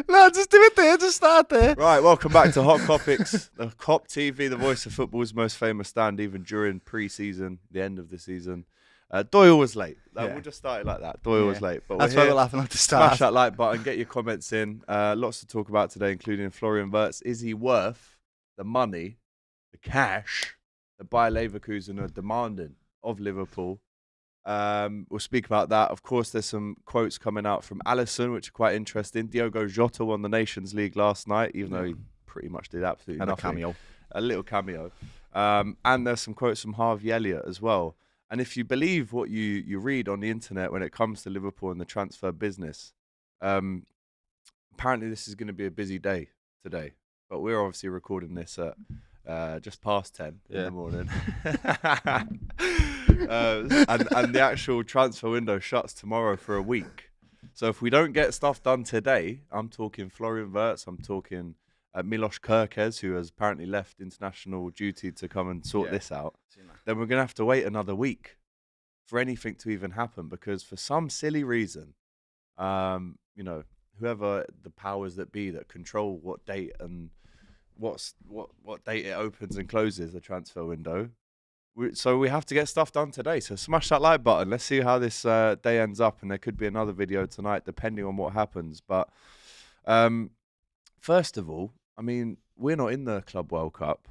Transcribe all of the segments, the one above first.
No, just do it there. Just start there. Right, welcome back to Hot Kopics, the Kop TV, the voice of football's most famous stand, even during pre-season, the end of the season. Doyle was late. We'll just start it like that. Doyle was late. But that's why we're laughing at the start. Smash that like button, get your comments in. Lots to talk about today, including Florian Wirtz. Is he worth the money, the cash that Bayer Leverkusen are demanding of Liverpool? We'll speak about that. Of course, there's some quotes coming out from Alisson, which are quite interesting. Diogo Jota won the Nations League last night, even though he pretty much did absolutely nothing. A little cameo. And there's some quotes from Harvey Elliott as well. And if you believe what you read on the internet when it comes to Liverpool and the transfer business, apparently this is going to be a busy day today. But we're obviously recording this at just past 10 in the morning. And the actual transfer window shuts tomorrow for a week. So if we don't get stuff done today, I'm talking Florian Wirtz, I'm talking Milos Kerkez, who has apparently left international duty to come and sort this out, then we're going to have to wait another week for anything to even happen, because for some silly reason, whoever the powers that be that control what date and what date it opens and closes the transfer window, so we have to get stuff done today. So smash that like button. Let's see how this day ends up, and there could be another video tonight depending on what happens. But first of all, I mean, we're not in the Club World Cup.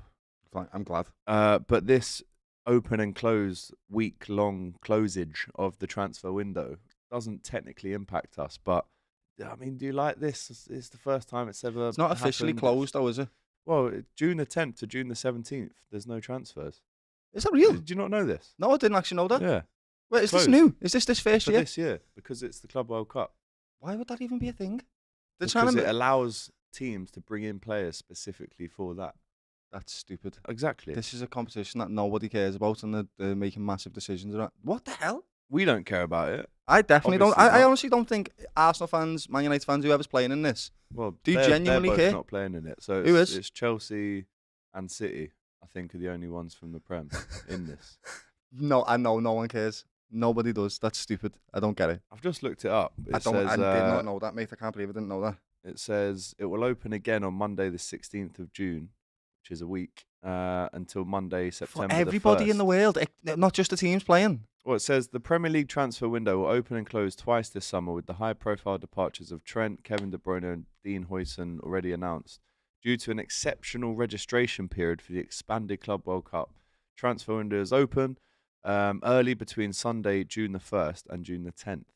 I'm glad. But this open and close week-long closage of the transfer window doesn't technically impact us. But I mean, do you like this? It's the first time it's ever. It's not officially closed, though, is it? Well, June the 10th to June the 17th, there's no transfers. Is that real? Did you not know this? No, I didn't actually know that. Yeah. Wait, is this new? Is this first year? This year, because it's the Club World Cup. Why would that even be a thing? Because it allows teams to bring in players specifically for that. That's stupid. Exactly. This is a competition that nobody cares about, and they're making massive decisions around. What the hell? We don't care about it. I definitely don't. I honestly don't think Arsenal fans, Man United fans, whoever's playing in this, well, do you genuinely they're care? Both not playing in it. So who is? It's Chelsea and City, I think, are the only ones from the Prem in this. No, I know no one cares. Nobody does. That's stupid. I don't get it. I've just looked it up. I did not know that, mate. I can't believe I didn't know that. It says it will open again on Monday, the 16th of June, which is a week, until Monday, September For everybody the 1st. in the world, not just the teams playing. Well, it says the Premier League transfer window will open and close twice this summer, with the high-profile departures of Trent, Kevin De Bruyne and Dean Huijsen already announced. Due to an exceptional registration period for the expanded Club World Cup, transfer window is open early between Sunday, June the 1st and June the 10th.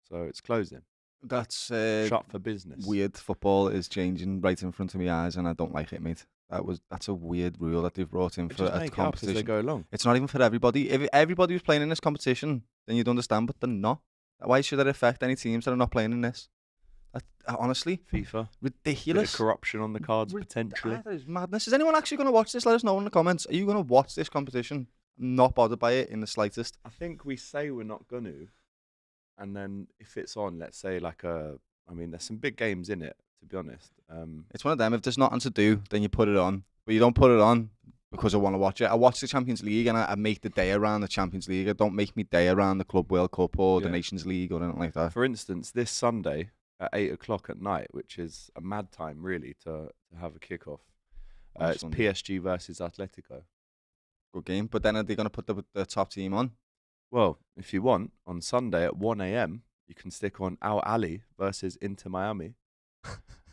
So it's closing. That's shut for business. Weird. Football is changing right in front of my eyes, and I don't like it, mate. That's a weird rule that they've brought in for a competition. As they go along. It's not even for everybody. If everybody was playing in this competition, then you'd understand, but they're not. Why should that affect any teams that are not playing in this? Honestly, FIFA. Ridiculous. Bit of corruption on the cards, potentially. That is madness. Is anyone actually going to watch this? Let us know in the comments. Are you going to watch this competition? I'm not bothered by it in the slightest. I think we say we're not going to. And then if it's on, let's say there's some big games in it, to be honest. It's one of them. If there's nothing to do, then you put it on. But you don't put it on because I want to watch it. I watch the Champions League and I make the day around the Champions League. I don't make me day around the Club World Cup or the Nations League or anything like that. For instance, this Sunday at 8 o'clock at night, which is a mad time really to have a kickoff. It's PSG versus Atletico. Good game. But then are they going to put the top team on? Well, if you want, on Sunday at 1 a.m, you can stick on Al Ahly versus Inter Miami.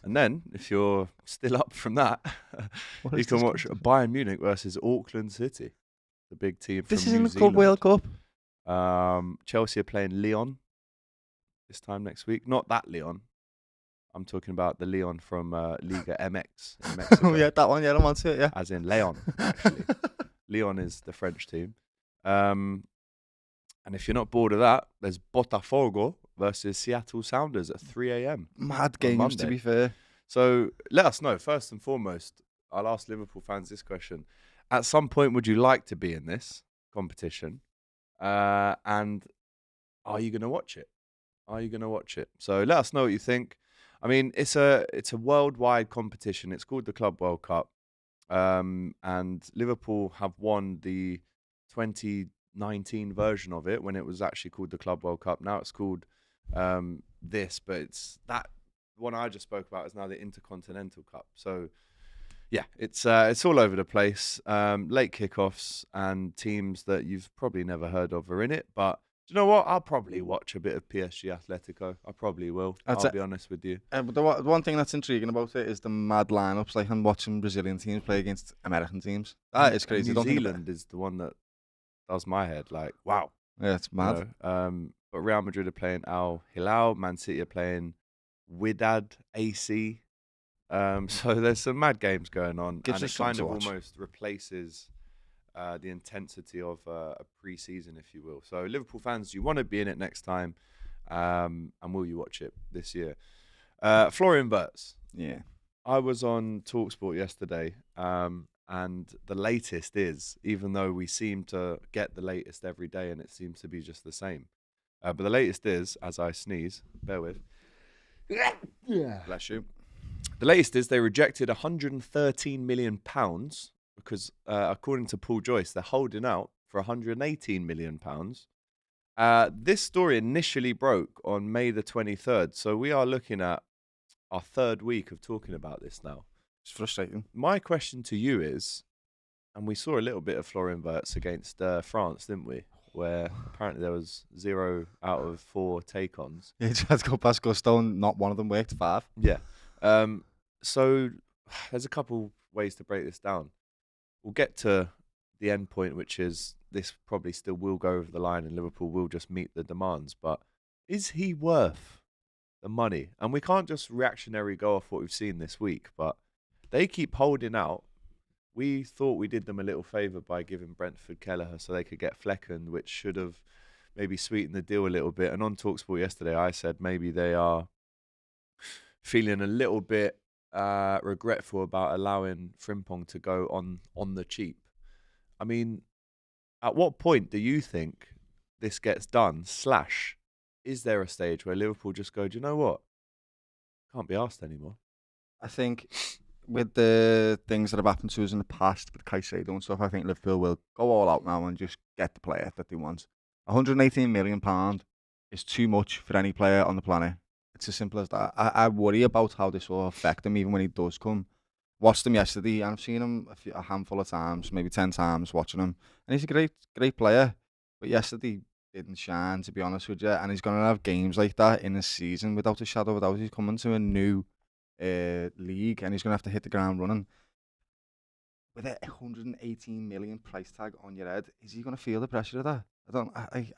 And then, if you're still up from that, you can watch Bayern Munich versus Auckland City, the big team from New Zealand. This is in the Club World Cup. Chelsea are playing Lyon this time next week. Not that Lyon. I'm talking about the Lyon from Liga MX in Mexico. Oh, yeah, that one. Yeah, I'm onto it, yeah. As in Leon, actually. Lyon is the French team. And if you're not bored of that, there's Botafogo versus Seattle Sounders at 3 a.m. Mad games, to be fair. So let us know. First and foremost, I'll ask Liverpool fans this question. At some point, would you like to be in this competition? And are you going to watch it? Are you going to watch it? So let us know what you think. I mean, it's a worldwide competition. It's called the Club World Cup. And Liverpool have won the 2019 version of it when it was actually called the Club World Cup. Now it's called this, but it's that one I just spoke about is now the Intercontinental Cup. So yeah, it's all over the place. Late kickoffs and teams that you've probably never heard of are in it. But do you know what? I'll probably watch a bit of PSG Atletico. I probably will. I'll be honest with you. But the one thing that's intriguing about it is the mad lineups. Like I'm watching Brazilian teams play against American teams. That is crazy. New Zealand is the one that does my head. Like, wow. Yeah, it's mad. But Real Madrid are playing Al Hilal. Man City are playing Wydad AC. So there's some mad games going on, and it kind of almost replaces the intensity of a pre-season, if you will. So Liverpool fans, you want to be in it next time, and will you watch it this year? Florian Wirtz. Yeah. I was on TalkSport yesterday, and the latest is, even though we seem to get the latest every day and it seems to be just the same, but the latest is, as I sneeze, bear with. Bless you. The latest is they rejected £113 million because, according to Paul Joyce, they're holding out for £118 million. This story initially broke on May the 23rd, so we are looking at our third week of talking about this now. It's frustrating. My question to you is, and we saw a little bit of Florian Wirtz against France, didn't we? Where apparently there was 0 out of 4 take-ons. Yeah, tried to go past Gusto, and not one of them worked. 5. Yeah. So there's a couple ways to break this down. We'll get to the end point, which is this probably still will go over the line and Liverpool will just meet the demands. But is he worth the money? And we can't just reactionary go off what we've seen this week, but they keep holding out. We thought we did them a little favour by giving Brentford Kelleher so they could get Flecken, which should have maybe sweetened the deal a little bit. And on TalkSport yesterday, I said maybe they are feeling a little bit regretful about allowing Frimpong to go on the cheap. I mean, at what point do you think this gets done? / is there a stage where Liverpool just go, do you know what? Can't be asked anymore. I think with the things that have happened to us in the past with Caicedo and stuff, I think Liverpool will go all out now and just get the player that they want. £118 million is too much for any player on the planet. It's as simple as that. I worry about how this will affect him even when he does come. Watched him yesterday, and I've seen him a handful of times, maybe 10 times watching him. And he's a great player. But yesterday didn't shine, to be honest with you. And he's going to have games like that in a season without a shadow of a doubt. He's coming to a new league, and he's going to have to hit the ground running. With a £118 million price tag on your head, is he going to feel the pressure of that?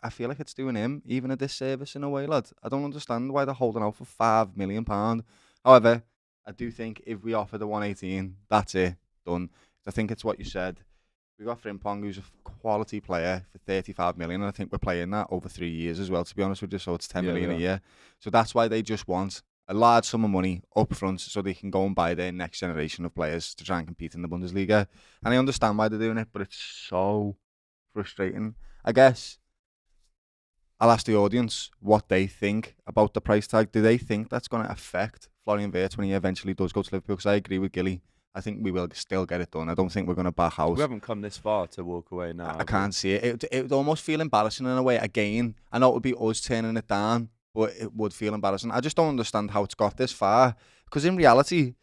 I feel like it's doing him even a disservice in a way, lad. I don't understand why they're holding out for £5 million. However, I do think if we offer the 118, that's it, done. I think it's what you said. We got Frimpong, who's a quality player for 35 million, and I think we're playing that over 3 years as well, to be honest with you. So it's 10 million a year. So that's why they just want a large sum of money up front so they can go and buy their next generation of players to try and compete in the Bundesliga. And I understand why they're doing it, but it's so frustrating. I guess I'll ask the audience what they think about the price tag. Do they think that's going to affect Florian Wirtz when he eventually does go to Liverpool? Because I agree with Gilly. I think we will still get it done. I don't think we're going to back out. We haven't come this far to walk away now. I can't see it. It would almost feel embarrassing in a way. Again, I know it would be us turning it down, but it would feel embarrassing. I just don't understand how it's got this far. Because in reality,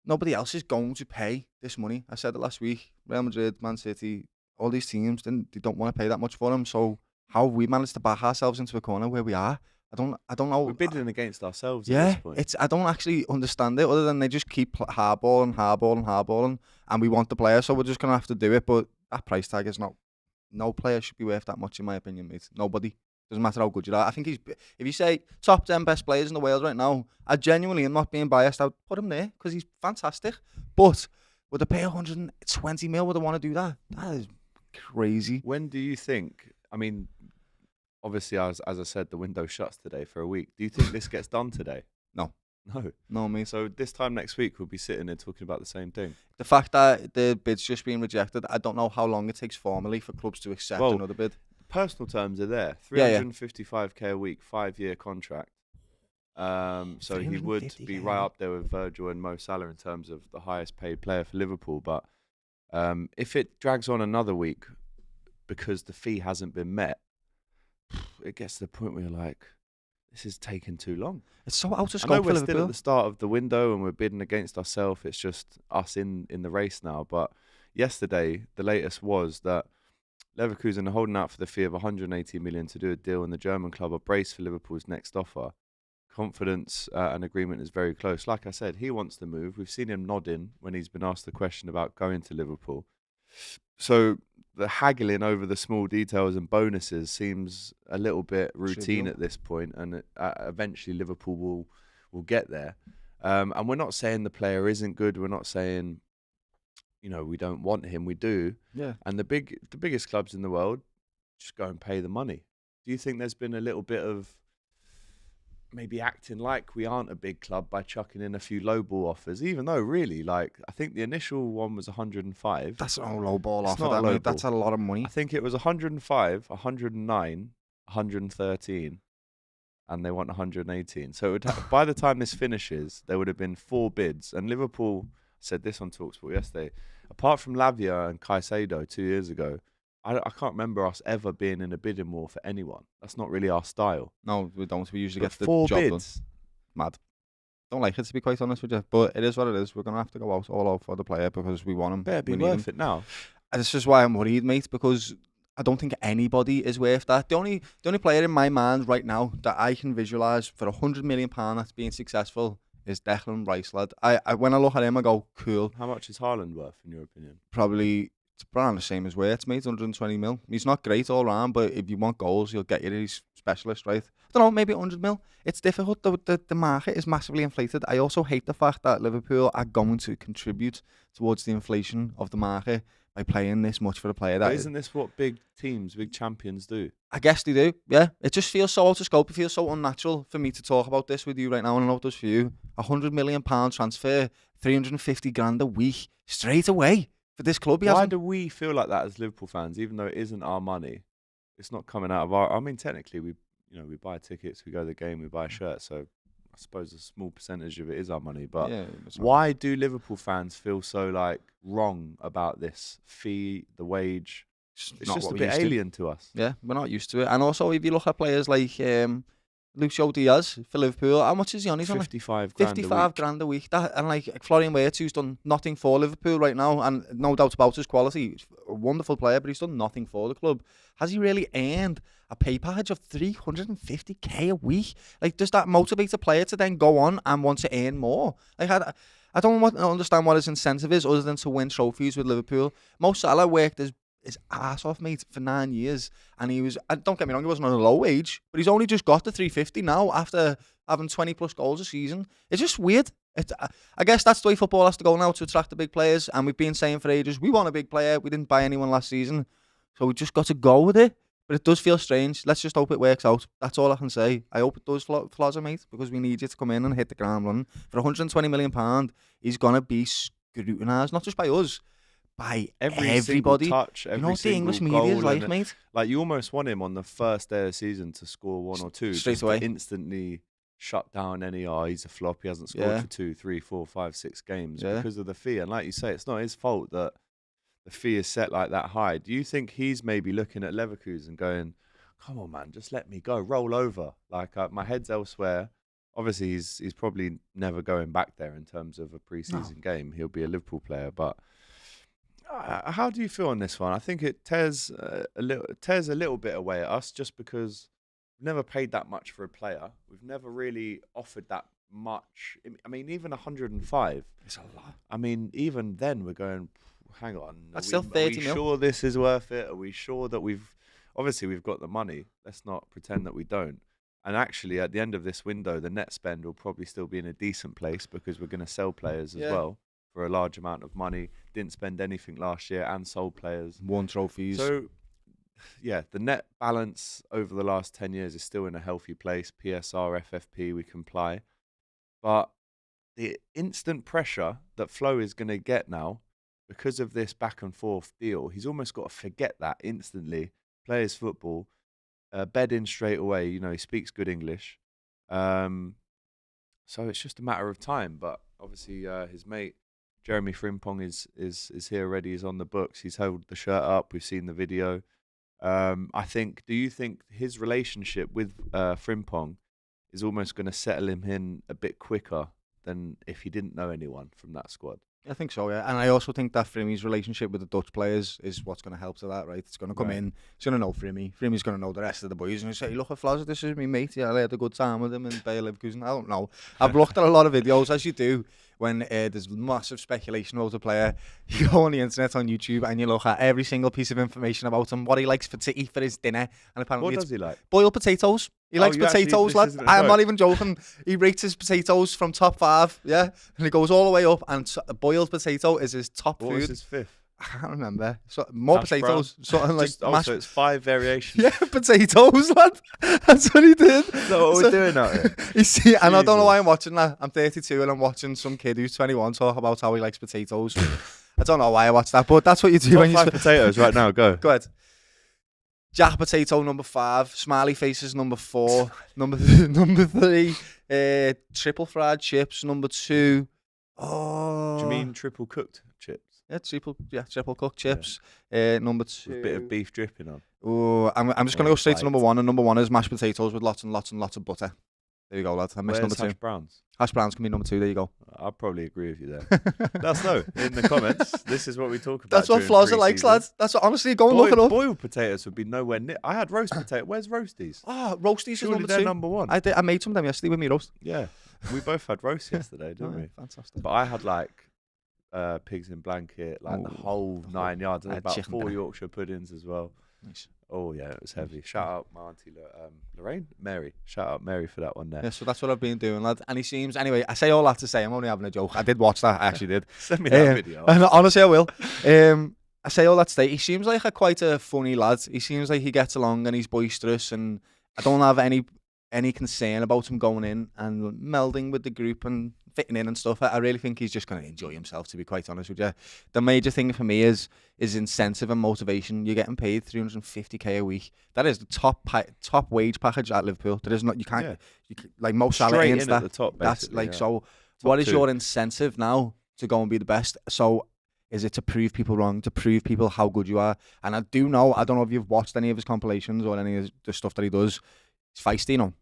nobody else is going to pay this money. I said it last week. Real Madrid, Man City, all these teams, they don't want to pay that much for him. So how have we managed to back ourselves into a corner where we are? I don't know. We're bidding against ourselves at this point. I don't actually understand it, other than they just keep hardballing, and we want the player, so we're just going to have to do it. But that price tag is not... No player should be worth that much, in my opinion, mate. Nobody. Doesn't matter how good you are. I think if you say top 10 best players in the world right now, I genuinely am not being biased. I would put him there because he's fantastic. But would they pay 120 mil? Would they want to do that? That is crazy. When do you think... I mean, obviously, as I said, the window shuts today for a week. Do you think this gets done today? No, mate. So this time next week, we'll be sitting there talking about the same thing. The fact that the bid's just being rejected, I don't know how long it takes formally for clubs to accept another bid. Personal terms are there. 355k a week, 5-year contract. So he would be right up there with Virgil and Mo Salah in terms of the highest paid player for Liverpool. But if it drags on another week because the fee hasn't been met, it gets to the point where you're like, this is taking too long. It's so out of I know scope for we're still at Liverpool. the start of the window and we're bidding against ourselves. It's just us in the race now. But yesterday, the latest was that Leverkusen are holding out for the fee of 180 million to do a deal, and the German club are braced for Liverpool's next offer. Confidence and agreement is very close. Like I said, he wants to move. We've seen him nodding when he's been asked the question about going to Liverpool. So the haggling over the small details and bonuses seems a little bit routine at this point, and eventually Liverpool will get there. And we're not saying the player isn't good. We're not saying, we don't want him. We do. Yeah. And the biggest clubs in the world just go and pay the money. Do you think there's been a little bit of maybe acting like we aren't a big club by chucking in a few lowball offers, even though really, I think the initial one was 105. That's not a lowball offer. Not a lowball. That's a lot of money. I think it was 105, 109, 113, and they want 118. So it would by the time this finishes, there would have been 4 bids. And Liverpool said this on TalkSport yesterday. Apart from Lavia and Caicedo 2 years ago, I can't remember us ever being in a bidding war for anyone. That's not really our style. No, we don't. We usually But get the 4 job bids. done. Mad. Don't like it, to be quite honest with you. But it is what it is. We're going to have to go all out for the player because we want him. Better be we need worth him. it now. And this is why I'm worried, mate, because I don't think anybody is worth that. The only player in my mind right now that I can visualise for £100 million that's being successful is Declan Rice, lad. I when I look at him, I go, cool. How much is Haaland worth, in your opinion? Probably it's around the same as Wirtz, mate, 120 mil. He's not great all round, but if you want goals, he'll get you. He's specialist, right? I don't know, maybe 100 mil. It's difficult. The market is massively inflated. I also hate the fact that Liverpool are going to contribute towards the inflation of the market by paying this much for a player. But isn't this what big teams, big champions do? I guess they do, yeah. It just feels so out of scope. It feels so unnatural for me to talk about this with you right now, and I know it does for you. £100 million transfer, 350 grand a week, straight away for this club. Why do we feel like that as Liverpool fans, even though it isn't our money? It's not coming out of our... I mean, technically, we buy tickets, we go to the game, we buy a shirt, so I suppose a small percentage of it is our money. But yeah, why do Liverpool fans feel so, wrong about this fee, the wage? It's just a bit alien to us. Yeah, we're not used to it. And also, if you look at players like Lucio Diaz for Liverpool, how much is he on? He's on 55 grand a week. And Florian Wirtz, who's done nothing for Liverpool right now, and no doubt about his quality. He's a wonderful player, but he's done nothing for the club. Has he really earned a pay package of 350k a week? Does that motivate a player to then go on and want to earn more? I don't understand what his incentive is other than to win trophies with Liverpool. Mo Salah worked his ass off, mate, for 9 years, and he was, and don't get me wrong, he wasn't on a low wage, but he's only just got the 350 now after having 20 plus goals a season. It's just weird. I guess that's the way football has to go now to attract the big players, and we've been saying for ages, we want a big player, we didn't buy anyone last season, so we just got to go with it. But it does feel strange. Let's just hope it works out. That's all I can say. I hope it does, Flozza, mate, because we need you to come in and hit the ground running. For £120 million, he's going to be scrutinised, not just by us, by everybody. Touch, you know what the English media is like, mate? You almost want him on the first day of the season to score 1 or 2 straight away, instantly shut down any. He's a flop. He hasn't scored for 2, 3, 4, 5, 6 games because of the fee. And like you say, it's not his fault that the fee is set like that high. Do you think he's maybe looking at Leverkusen going, "Come on, man, just let me go, roll over"? My head's elsewhere. Obviously, he's probably never going back there in terms of a preseason game. He'll be a Liverpool player, but. How do you feel on this one? I think it tears a little bit away at us just because we've never paid that much for a player. We've never really offered that much. I mean, even 105. It's a lot. I mean, even then we're going, hang on. That's still 30 mil. Are we sure this is worth it? Are we sure that we've got the money? Let's not pretend that we don't. And actually, at the end of this window, the net spend will probably still be in a decent place because we're going to sell players as well for a large amount of money. Didn't spend anything last year and sold players. Won trophies. So, yeah, the net balance over the last 10 years is still in a healthy place. PSR, FFP, we comply. But the instant pressure that Flo is going to get now because of this back and forth deal, he's almost got to forget that instantly. Play his football, bed in straight away. He speaks good English. So it's just a matter of time. But obviously his mate, Jeremy Frimpong is here already. He's on the books. He's held the shirt up. We've seen the video. Do you think his relationship with Frimpong is almost going to settle him in a bit quicker than if he didn't know anyone from that squad. I think so, yeah. And I also think that Frimi's relationship with the Dutch players is what's going to help to that, right? It's going to come in, he's going to know Frimi. Frimi's going to know the rest of the boys and say, look at Flaz, this is me mate. Yeah, I had a good time with him in Bayer Leverkusen. I don't know. I've looked at a lot of videos, as you do, when there's massive speculation about a player. You go on the internet, on YouTube, and you look at every single piece of information about him, what he likes to eat for his dinner. And apparently what does he like? Boiled potatoes. He likes potatoes, lad. I'm not even joking. He rates his potatoes from top 5, yeah? And he goes all the way up, and boiled potato is his top food. What was his 5th? I can't remember. So, more Hash potatoes. Something like mashed. So it's 5 variations. Yeah, potatoes, lad. That's what he did. Is that what we're doing out here? You see, and I don't know why I'm watching that. I'm 32 and I'm watching some kid who's 21 talk about how he likes potatoes. I don't know why I watch that, but that's what you do when you... 5 potatoes right now, go. Go ahead. Jack potato number 5, smiley faces number 4, number 3, triple fried chips number 2. Oh, do you mean triple cooked chips? Yeah, triple cooked chips. Number 2, with a bit of beef dripping on. Oh, I'm just gonna go straight to number 1, and number 1 is mashed potatoes with lots and lots and lots of butter. There you go, lad. I missed number 2. Hash browns? Hash browns can be number 2. There you go. I'll probably agree with you there. Let us know in the comments. This is what we talk about. That's what Flozza likes, lads. That's what, honestly, go and look it up. Boiled potatoes would be nowhere near. I had roast potato. Where's roasties? Oh, roasties is number 2. Number 1. I made some of them yesterday with me roast. Yeah, we both had roast yesterday, didn't we? Fantastic. But I had like pigs in blanket, like the whole 9 yards. And about 4 Yorkshire puddings as well. Nice. Oh yeah, it was heavy. Shout out my auntie Lorraine, Mary. Shout out Mary for that one there. Yeah, so that's what I've been doing, lad. And he seems, anyway, I say all that to say, I'm only having a joke. I did watch that, I actually did. Send me that video. And honestly, I will. I say all that to say, he seems like quite a funny lad. He seems like he gets along and he's boisterous, and I don't have any concern about him going in and melding with the group and fitting in and stuff. I really think he's just going to enjoy himself, to be quite honest with you. The major thing for me is incentive and motivation. You're getting paid 350k a week. That is the top wage package at Liverpool. There is not, you can't, like most salary in at the top, that's like, so what is your incentive now to go and be the best? So is it to prove people wrong, to prove people how good you are? And I don't know if you've watched any of his compilations or any of the stuff that he does. He's feisty, you know.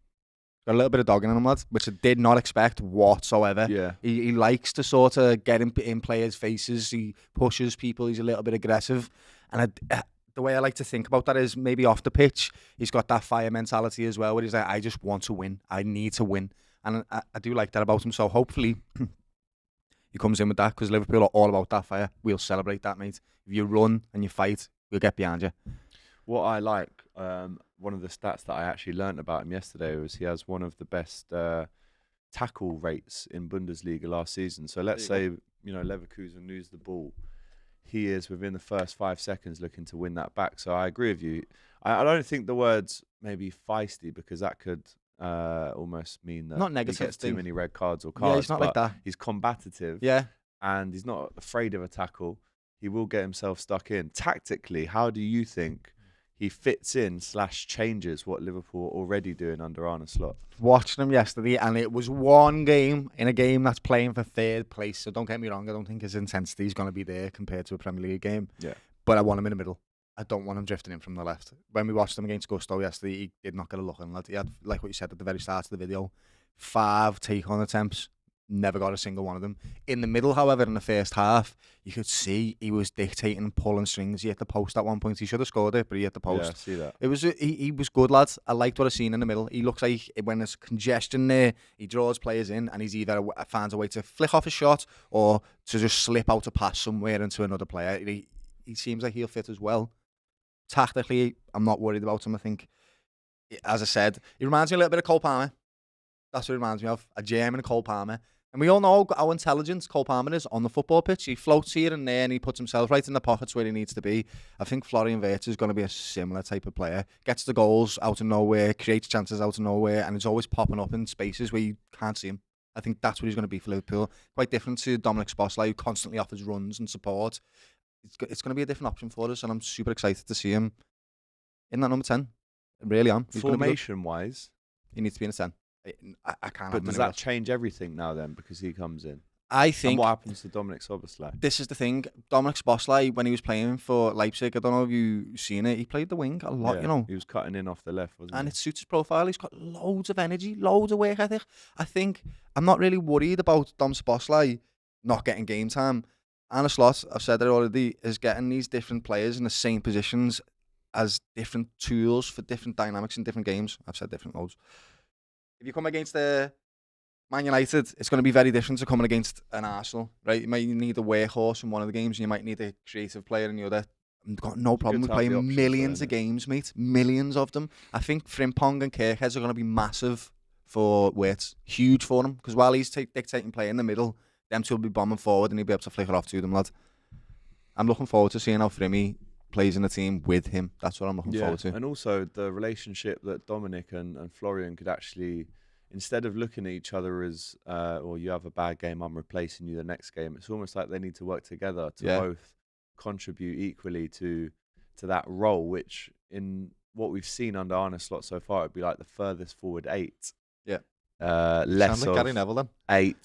Got a little bit of dogging in him, lad, which I did not expect whatsoever. Yeah. He likes to sort of get in players' faces. He pushes people. He's a little bit aggressive. And the way I like to think about that is maybe off the pitch, he's got that fire mentality as well, where he's like, I just want to win. I need to win. And I do like that about him. So hopefully he comes in with that, because Liverpool are all about that fire. We'll celebrate that, mate. If you run and you fight, we'll get behind you. What I like, one of the stats that I actually learnt about him yesterday was he has one of the best tackle rates in Bundesliga last season. So let's say, Leverkusen lose the ball. He is within the first 5 seconds looking to win that back. So I agree with you. I don't think the words maybe feisty, because that could almost mean that not negative he gets too many red cards or cards. Yeah, he's not like that. He's combative. Yeah. And he's not afraid of a tackle. He will get himself stuck in. Tactically, how do you think he fits in / changes what Liverpool are already doing under Arne Slot? Watching him yesterday, and it was one game in a game that's playing for 3rd place. So don't get me wrong, I don't think his intensity is going to be there compared to a Premier League game. Yeah. But I want him in the middle. I don't want him drifting in from the left. When we watched him against Gusto yesterday, he did not get a look in, lad. He had, like what you said at the very start of the video, 5 take-on attempts. Never got a single one of them. In the middle, however, in the first half, you could see he was dictating, pulling strings. He hit the post at one point. He should have scored it, but he hit the post. Yeah, I see that. It was he was good, lads. I liked what I seen in the middle. He looks like when there's congestion there, he draws players in, and he's either finds a way to flick off a shot or to just slip out a pass somewhere into another player. He seems like he'll fit as well. Tactically, I'm not worried about him. I think, as I said, he reminds me a little bit of Cole Palmer. That's what he reminds me of, a German Cole Palmer. And we all know how intelligent Cole Palmer is on the football pitch. He floats here and there, and he puts himself right in the pockets where he needs to be. I think Florian Wirtz is going to be a similar type of player. Gets the goals out of nowhere, creates chances out of nowhere, and is always popping up in spaces where you can't see him. I think that's what he's going to be for Liverpool. Quite different to Dominic Szoboszlai, who constantly offers runs and support. It's going to be a different option for us, and I'm super excited to see him in that number 10. I really am. Formation-wise, he needs to be in a 10. I can't. But does that change everything now then, because he comes in? I And think what happens to Dominic Szoboszlai? this is the thing. Dominic Szoboszlai, when he was playing for Leipzig, I don't know if you've seen it, he played the wing a lot, you know. He was cutting in off the left, wasn't And he? it suits his profile. He's got loads of energy, loads of work ethic. I think I'm not really worried about Dom Szoboszlai not getting game time. Arne Slot, I've said it already, is getting these different players in the same positions as different tools for different dynamics in different games. I've said different loads. If you come against Man United, it's going to be very different to coming against an Arsenal, right? You might need a workhorse in one of the games, and you might need a creative player in the other. I've got no problem with playing millions of games, mate. Millions of them. I think Frimpong and Kirkheads are going to be massive for Wirtz. Huge for him, because while he's dictating play in the middle, them two will be bombing forward, and he'll be able to flick it off to them, lad. I'm looking forward to seeing how Frimmy plays in the team with him. That's what I'm looking forward to. And also the relationship that Dominic and Florian could actually, instead of looking at each other as, or you have a bad game, I'm replacing you the next game, it's almost like they need to work together to both contribute equally to that role, which in what we've seen under Arne Slot so far, it'd be like the furthest forward 8. Yeah. Less like of Gary Neville then. 8.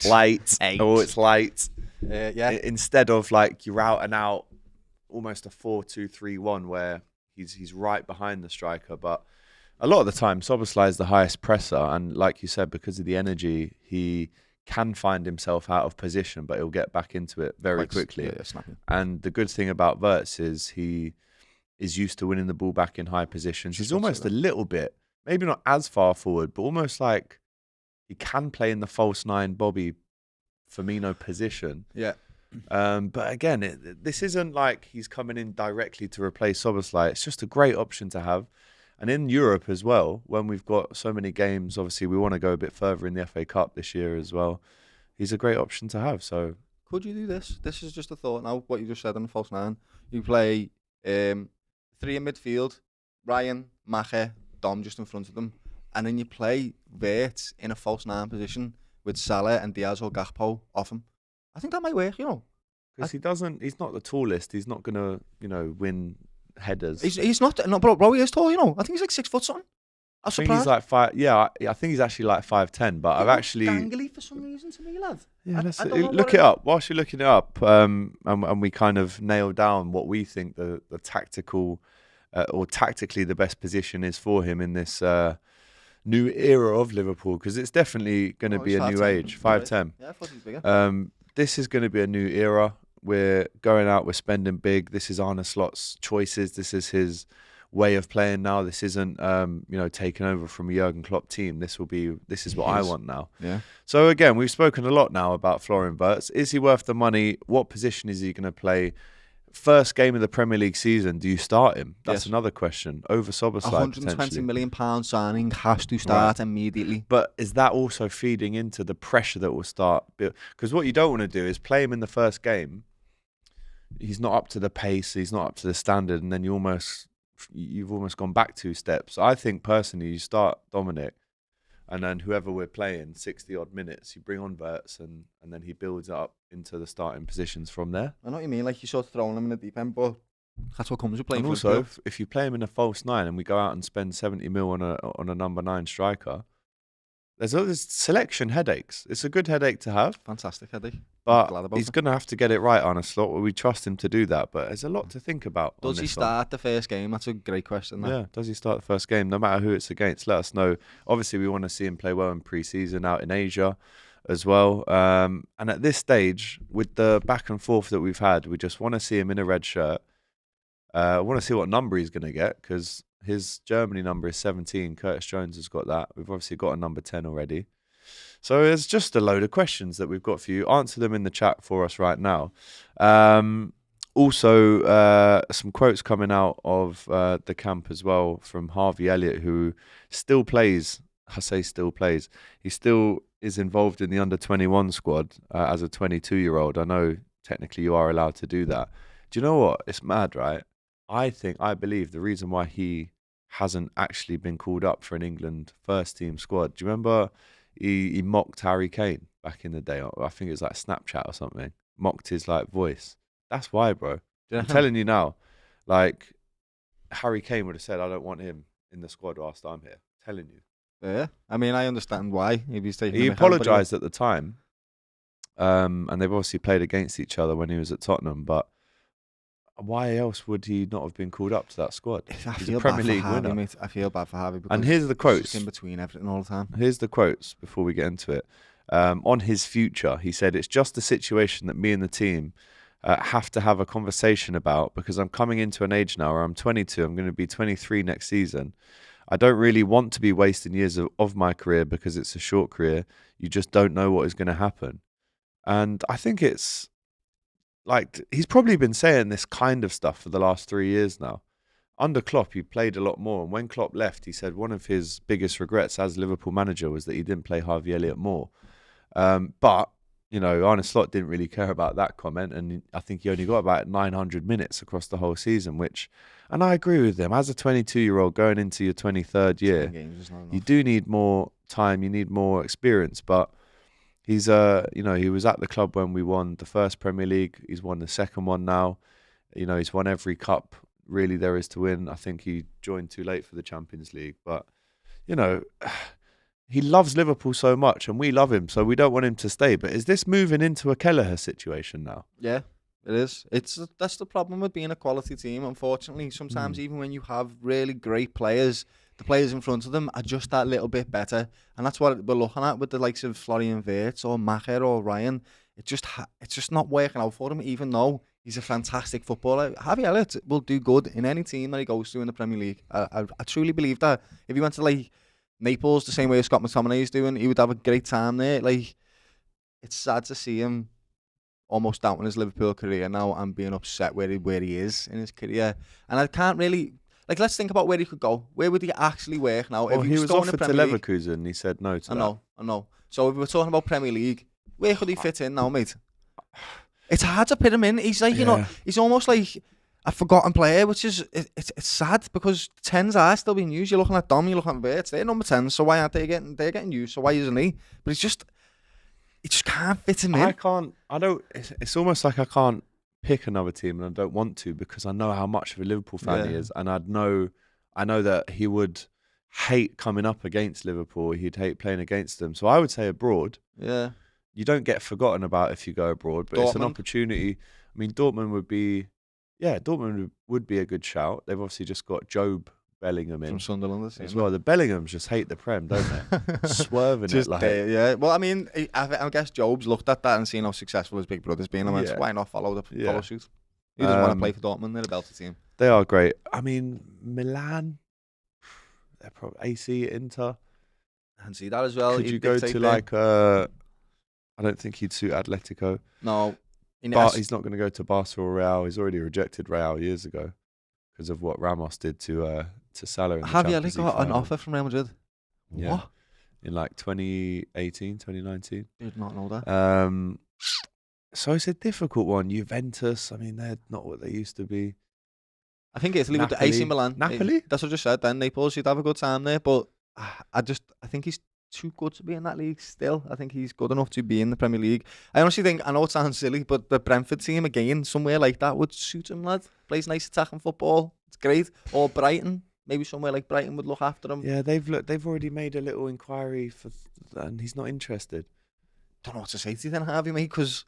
Late. Oh, it's late. Yeah. Instead of like you're out and out, almost a 4-2-3-1 where he's right behind the striker, but a lot of the time, Szoboszlai is the highest presser, and like you said, because of the energy, he can find himself out of position, but he'll get back into it very quickly. Yeah, snapping. And the good thing about Wirtz is he is used to winning the ball back in high positions. He's almost a little bit, maybe not as far forward, but almost like he can play in the false 9 Bobby Firmino position. Yeah. But again, this isn't like he's coming in directly to replace Szoboszlai. It's just a great option to have. And in Europe as well, when we've got so many games, obviously we want to go a bit further in the FA Cup this year as well. He's a great option to have. So could you do this? This is just a thought now, what you just said on the false 9. You play 3 in midfield, Ryan, Mache, Dom just in front of them. And then you play Wirtz in a false 9 position with Salah and Diaz or Gakpo off him. I think that might work, you know. Because he's not the tallest. He's not going to, win headers. He's not, no, bro, he is tall, you know. I think he's like 6 foot something. I think he's like 5. Yeah, I think he's actually like 5'10". But I've actually gangly for some reason to me, lad. Yeah, let's look it up. Whilst you're looking it up, and we kind of nail down what we think the tactical or tactically the best position is for him in this new era of Liverpool, because it's definitely going to be a new age. 5'10". Yeah, I thought he was bigger. This is going to be a new era. We're going out, we're spending big. This is Arne Slot's choices. This is his way of playing now. This isn't taking over from a Jurgen Klopp team. This is what I want now. Yeah. So again, we've spoken a lot now about Florian Wirtz. Is he worth the money? What position is he going to play? First game of the Premier League season, do you start him? That's another question. Over Szoboszlai, £120 million signing has to start immediately. But is that also feeding into the pressure that will start? Because what you don't want to do is play him in the first game. He's not up to the pace. He's not up to the standard, and then you've almost gone back 2 steps. I think personally, you start Dominic, and then whoever we're playing 60-odd minutes, you bring on Wirtz, and then he builds up into the starting positions from there. I know what you mean, like you're sort of throwing him in the deep end, but that's what comes with playing. And also, if you play him in a false 9 and we go out and spend 70 mil on a number 9 striker, there's selection headaches. It's a good headache to have. Fantastic headache. But he's going to have to get it right on a slot. We trust him to do that, but there's a lot to think about. Does he start the first game? That's a great question. That. Yeah, does he start the first game? No matter who it's against, let us know. Obviously, we want to see him play well in pre-season out in Asia as well. And at this stage, with the back and forth that we've had, we just want to see him in a red shirt. I want to see what number he's going to get, because his Germany number is 17. Curtis Jones has got that. We've obviously got a number 10 already. So there's just a load of questions that we've got for you. Answer them in the chat for us right now. Also, some quotes coming out of the camp as well from Harvey Elliott, who still plays. I say still plays. He still is involved in the under-21 squad as a 22-year-old. I know technically you are allowed to do that. Do you know what? It's mad, right? I believe the reason why he hasn't actually been called up for an England first team squad. Do you remember he mocked Harry Kane back in the day? I think it was like Snapchat or something. Mocked his like voice. That's why, bro. I'm telling you now. Like Harry Kane would have said, I don't want him in the squad whilst I'm here. I'm telling you. Yeah. I mean, I understand why. He apologised at the time. and they've obviously played against each other when he was at Tottenham. But why else would he not have been called up to that squad? He's a Premier League winner. Mate. I feel bad for Harvey. And here's the quotes. Just in between everything all the time. Here's the quotes before we get into it. On his future, he said, "It's just a situation that me and the team have to have a conversation about, because I'm coming into an age now where I'm 22. I'm going to be 23 next season. I don't really want to be wasting years of my career because it's a short career. You just don't know what is going to happen." And I think it's like he's probably been saying this kind of stuff for the last 3 years now. Under Klopp, he played a lot more. And when Klopp left, he said one of his biggest regrets as Liverpool manager was that he didn't play Harvey Elliott more. But, you know, Arne Slot didn't really care about that comment. And I think he only got about 900 minutes across the whole season, and I agree with him. As a 22-year-old going into your 23rd year, you do need more time. You need more experience. But he's, you know, he was at the club when we won the first Premier League. He's won the second one now. You know, he's won every cup really there is to win. I think he joined too late for the Champions League. But, you know, he loves Liverpool so much and we love him, so we don't want him to stay. But is this moving into a Kelleher situation now? Yeah, it is. That's the problem with being a quality team, unfortunately. Sometimes even when you have really great players, the players in front of them are just that little bit better. And that's what we're looking at with the likes of Florian Wirtz or Macher or Ryan. It's just not working out for him, even though he's a fantastic footballer. Harvey Elliott will do good in any team that he goes to in the Premier League. I truly believe that. If he went to like Naples the same way as Scott McTominay is doing, he would have a great time there. Like, it's sad to see him almost doubting his Liverpool career now and being upset where he is in his career. And I can't really, like, let's think about where he could go. Where would he actually work now? Well, if he was still offered to Leverkusen and he said no to that. I know. So if we're talking about Premier League, where could he fit in now, mate? It's hard to put him in. He's like, you know, he's almost like a forgotten player, which is it's sad because 10s are still being used. You're looking at Dom, you're looking at Wirtz, they're number 10s, so why aren't they getting used? So why isn't he? But he just can't fit him in. It's almost like I can't pick another team, and I don't want to because I know how much of a Liverpool fan he is, and I know that he would hate coming up against Liverpool. He'd hate playing against them. So I would say abroad. Yeah. You don't get forgotten about if you go abroad, but it's an opportunity. I mean, Dortmund would be a good shout. They've obviously just got Job Bellingham in from Sunderland as well. The Bellinghams just hate the Prem, don't they? Swerving just, it like yeah. Well, I mean, I guess Job's looked at that and seen how successful his big brother's been, and went, why not follow suit? He doesn't want to play for Dortmund. They're a belter team. They are great. I mean, Milan, they're probably AC, Inter. I can see that as well. Could you go to like I don't think he'd suit Atletico. No. But he's not going to go to Barca or Real. He's already rejected Real years ago because of what Ramos did to Salah. Have you got an offer from Real Madrid? Yeah. What? In like 2018, 2019. Did not know that. So it's a difficult one. Juventus, I mean, they're not what they used to be. I think Italy with the AC Milan. Napoli? That's what I just said then. Naples, you'd have a good time there. But I think he's too good to be in that league still. I think he's good enough to be in the Premier League. I honestly think, I know it sounds silly, but the Brentford team again, somewhere like that would suit him, lad. Plays nice attacking football. It's great. Or Brighton. Maybe somewhere like Brighton would look after him. Yeah, they've already made a little inquiry and he's not interested. Don't know what to say to you then, Harvey, mate, because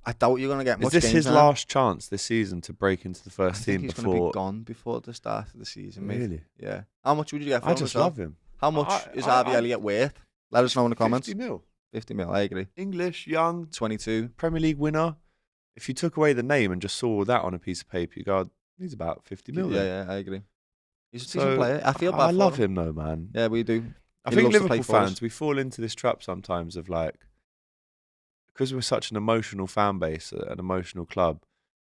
I doubt you're going to get much. Is this his last chance this season to break into the first team he's before? He's going to be gone before the start of the season, mate. Really? Yeah. How much would you get for him? I just love him. How much is Harvey Elliott worth? Let us know in the comments. 50 mil. 50 mil, I agree. English, young, 22. Premier League winner. If you took away the name and just saw that on a piece of paper, you go, he's about 50 mil. Yeah, I agree. He's a decent player. I feel bad I love him though, man. Yeah, we do. I think Liverpool fans, we fall into this trap sometimes of like, because we're such an emotional fan base, an emotional club,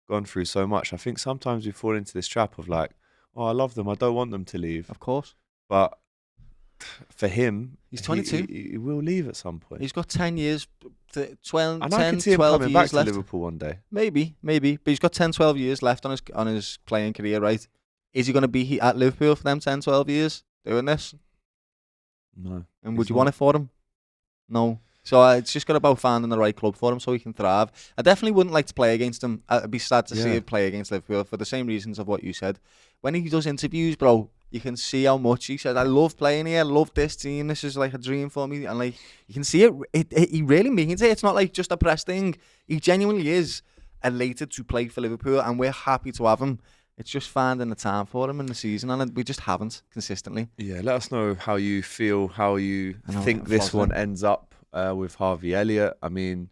gone through so much, I think sometimes we fall into this trap of like, oh, I love them, I don't want them to leave. Of course. But for him, he's 22. He will leave at some point. He's got 10 years, 12, and 10, I can see him 12 coming years back left. to Liverpool one day. Maybe. But he's got 10, 12 years left on his playing career, right? Is he going to be at Liverpool for them 10, 12 years doing this? No. And would you want it for him? No. So it's just got about finding the right club for him so he can thrive. I definitely wouldn't like to play against him. I'd be sad to see him play against Liverpool for the same reasons of what you said. When he does interviews, bro, you can see how much he said, I love playing here, I love this team, this is like a dream for me. And like, you can see it he really means it. It's not like just a press thing. He genuinely is elated to play for Liverpool, and we're happy to have him. It's just finding the time for him in the season, and we just haven't consistently. Yeah, let us know how you feel, how you think this one ends up with Harvey Elliott. I mean,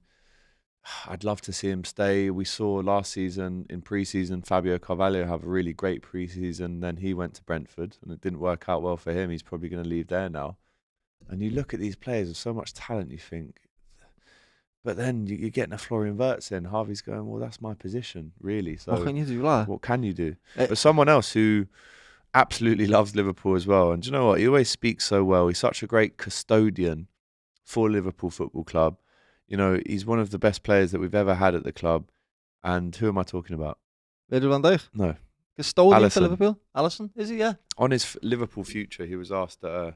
I'd love to see him stay. We saw last season in pre-season Fabio Carvalho have a really great pre-season. Then he went to Brentford and it didn't work out well for him. He's probably going to leave there now. And you look at these players with so much talent, you think. But then you're getting a Florian Wirtz in. Harvey's going, well, that's my position, really. So what can you do, lad? What can you do? But someone else who absolutely loves Liverpool as well. And do you know what? He always speaks so well. He's such a great custodian for Liverpool Football Club. You know, he's one of the best players that we've ever had at the club. And who am I talking about? Virgil van Dijk? No. Custodian for Liverpool? Alisson? Is he? Yeah. On his Liverpool future, he was asked, you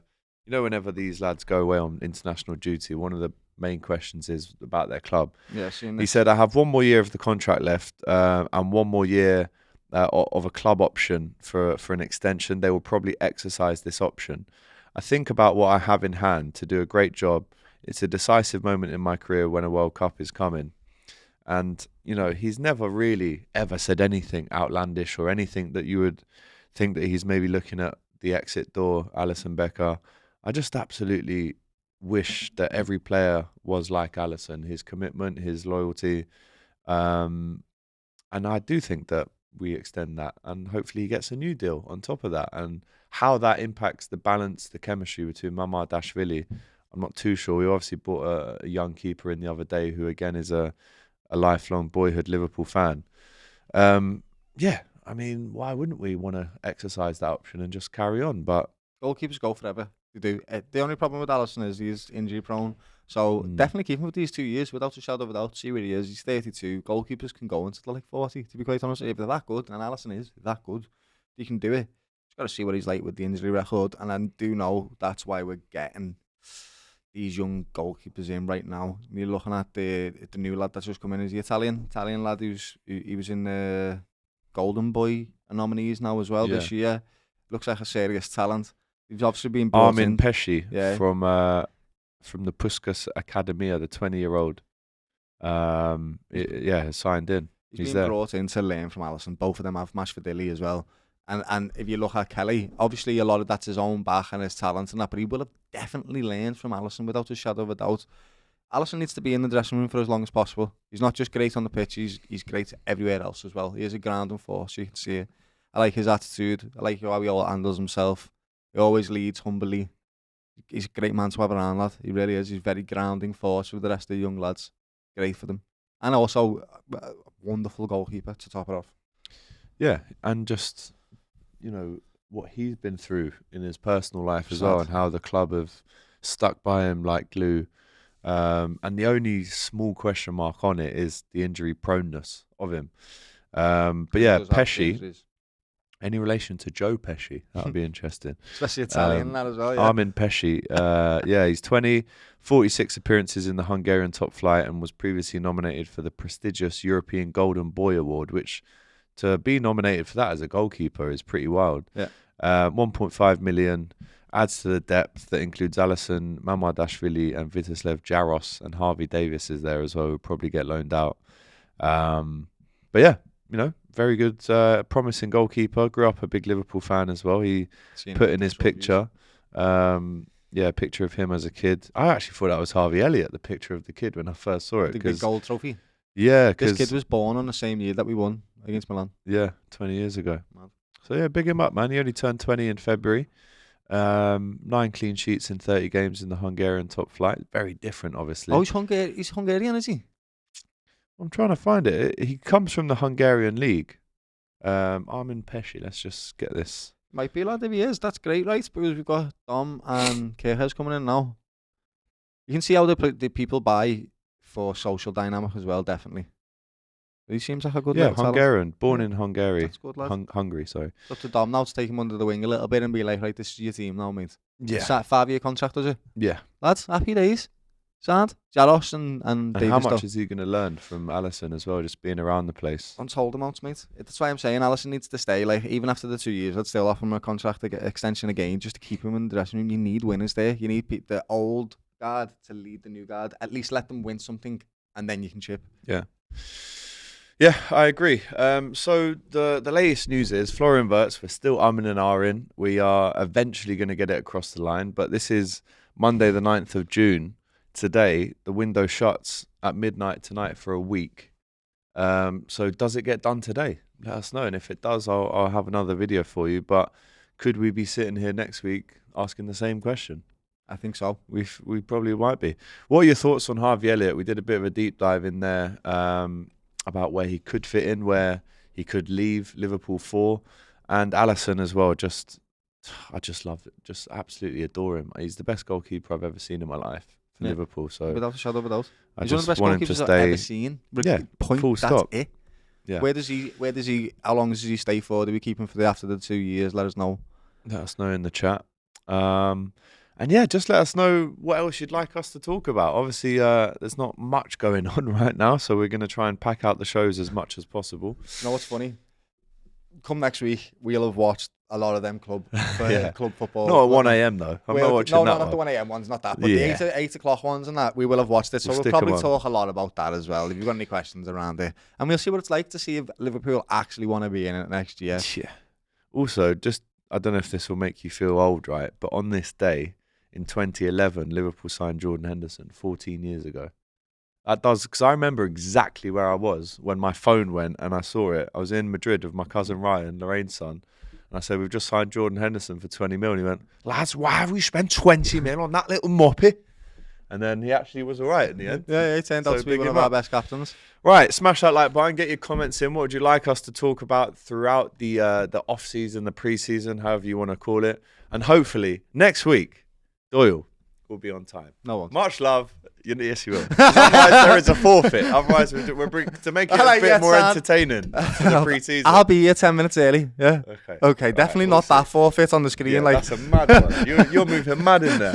know, whenever these lads go away on international duty, one of the main questions is about their club. Yeah, he said, I have one more year of the contract left and one more year of a club option for an extension. They will probably exercise this option. I think about what I have in hand to do a great job. It's a decisive moment in my career when a World Cup is coming. And, you know, he's never really ever said anything outlandish or anything that you would think that he's maybe looking at the exit door, Alisson Becker. I just absolutely wish that every player was like Alisson, his commitment, his loyalty. And I do think that we extend that and hopefully he gets a new deal on top of that. And how that impacts the balance, the chemistry between Mamardashvili, I'm not too sure. We obviously bought a young keeper in the other day who, again, is a lifelong boyhood Liverpool fan. Yeah, I mean, why wouldn't we want to exercise that option and just carry on? But goalkeepers go forever. They do. The only problem with Alisson is he's injury prone. So definitely keep him for these 2 years without a shadow of a doubt. See where he is. He's 32. Goalkeepers can go until like 40, to be quite honest. If they're that good, and Alisson is that good, he can do it. Just got to see what he's like with the injury record. And I do know that's why we're getting these young goalkeepers in right now. You're looking at the new lad that's just come in, is the Italian lad he was in the Golden Boy nominees now as well this year. Looks like a serious talent. He's obviously been brought Armin in. Pesci from the Puskas Academia, the 20-year-old. Has signed in. He's been brought in to learn from Alisson. Both of them have Mashvadili as well. And if you look at Kelly, obviously a lot of that's his own back and his talent and that, but he will have definitely learned from Alisson without a shadow of a doubt. Alisson needs to be in the dressing room for as long as possible. He's not just great on the pitch, he's great everywhere else as well. He is a grounding force, you can see it. I like his attitude. I like how he all handles himself. He always leads humbly. He's a great man to have around, lad. He really is. He's a very grounding force with the rest of the young lads. Great for them. And also a wonderful goalkeeper to top it off. Yeah, and just, you know, what he's been through in his personal life as well, and how the club have stuck by him like glue. And the only small question mark on it is the injury proneness of him. But yeah, Pesci. Any relation to Joe Pesci? That would be interesting. Especially Italian lad as well. Yeah. Armin Pesci. He's 20, 46 appearances in the Hungarian top flight, and was previously nominated for the prestigious European Golden Boy Award, which to be nominated for that as a goalkeeper is pretty wild. Yeah. 1.5 million adds to the depth that includes Alisson, Mamardashvili, and Viteslav Jaros, and Harvey Davis is there as well, who will probably get loaned out. But yeah, you know, very good, promising goalkeeper. Grew up a big Liverpool fan as well. He put in his picture, a picture of him as a kid. I actually thought that was Harvey Elliott, the picture of the kid when I first saw it. The big gold trophy. Yeah, this kid was born on the same year that we won against Milan. Yeah, 20 years ago. Mad. So yeah, big him up, man. He only turned 20 in February. 9 clean sheets in 30 games in the Hungarian top flight. Very different, obviously. Oh, he's Hungarian, is he? I'm trying to find it. He comes from the Hungarian league. Armin Pesci. Let's just get this. Might be, lad, if he is. That's great, right? Because we've got Dom and Kehes coming in now. You can see how the people buy for social dynamic as well, definitely. He seems like a good little Hungarian. talent. Born in Hungary. That's good, lad. Hungary, sorry. It's up to Dom now to take him under the wing a little bit and be like, right, this is your team now, mate. Yeah. It's that 5-year contract, does it? Yeah. Lads, happy days. Sound Jaros and And how much is he going to learn from Alisson as well, just being around the place? Untold amounts, mate. That's why I'm saying Alisson needs to stay. Like, even after the 2 years, I'd still offer him a contract extension again, just to keep him in the dressing room. You need winners there. You need the old guard to lead the new guard. At least let them win something, and then you can chip. Yeah. Yeah, I agree. So the latest news is Florian Wirtz, we're still umming and ahhing. We are eventually going to get it across the line, but this is Monday the 9th of June. Today, the window shuts at midnight tonight for a week. So does it get done today? Let us know. And if it does, I'll have another video for you. But could we be sitting here next week asking the same question? I think so. We probably might be. What are your thoughts on Harvey Elliott? We did a bit of a deep dive in there about where he could fit in, where he could leave Liverpool for. And Alisson as well. I just love it. Just absolutely adore him. He's the best goalkeeper I've ever seen in my life. Liverpool, so without a shadow of a doubt, he's one of the best goalkeepers I've ever seen. Full stop. It. Yeah. Where does he? How long does he stay for? Do we keep him for after the 2 years? Let us know. Let us know in the chat. And yeah, just let us know what else you'd like us to talk about. Obviously, there's not much going on right now, so we're going to try and pack out the shows as much as possible. You know what's funny? Come next week, we'll have watched a lot of them club football. Not at 1 a.m. though. I'm not watching that. No, not the 1 a.m. ones, not that. But the 8 o'clock ones and that, we will have watched it. So we'll probably talk a lot about that as well. If you've got any questions around it. And we'll see what it's like to see if Liverpool actually want to be in it next year. Yeah. Also, I don't know if this will make you feel old, right? But on this day, in 2011, Liverpool signed Jordan Henderson 14 years ago. That does, because I remember exactly where I was when my phone went and I saw it. I was in Madrid with my cousin Ryan, Lorraine's son. And I said, we've just signed Jordan Henderson for 20 mil. And he went, lads, why have we spent 20 mil on that little moppy? And then he actually was all right in the end. Yeah, he turned out to be one of our best captains. Right, smash that like button, get your comments in. What would you like us to talk about throughout the off-season, the pre-season, however you want to call it? And hopefully, next week, Doyle will be on time. No one. Much love. Yes, you will. Otherwise, there is a forfeit. Otherwise, we're to make it a bit more entertaining for the pre-season. I'll be here 10 minutes early. Yeah. Okay. Definitely not that forfeit on the screen. Yeah, that's a mad one. You're moving mad in there.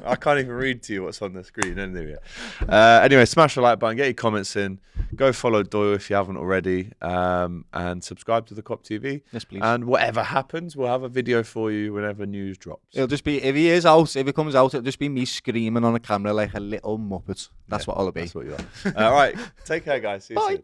I can't even read to you what's on the screen. Anyway, smash the like button. Get your comments in. Go follow Doyle if you haven't already. And subscribe to the Kop TV. Yes, please. And whatever happens, we'll have a video for you whenever news drops. It'll just be, if it comes out, it'll just be me screaming on a camera like a little muppet. That's what it'll be. That's what you are. All right. Take care, guys. See you soon.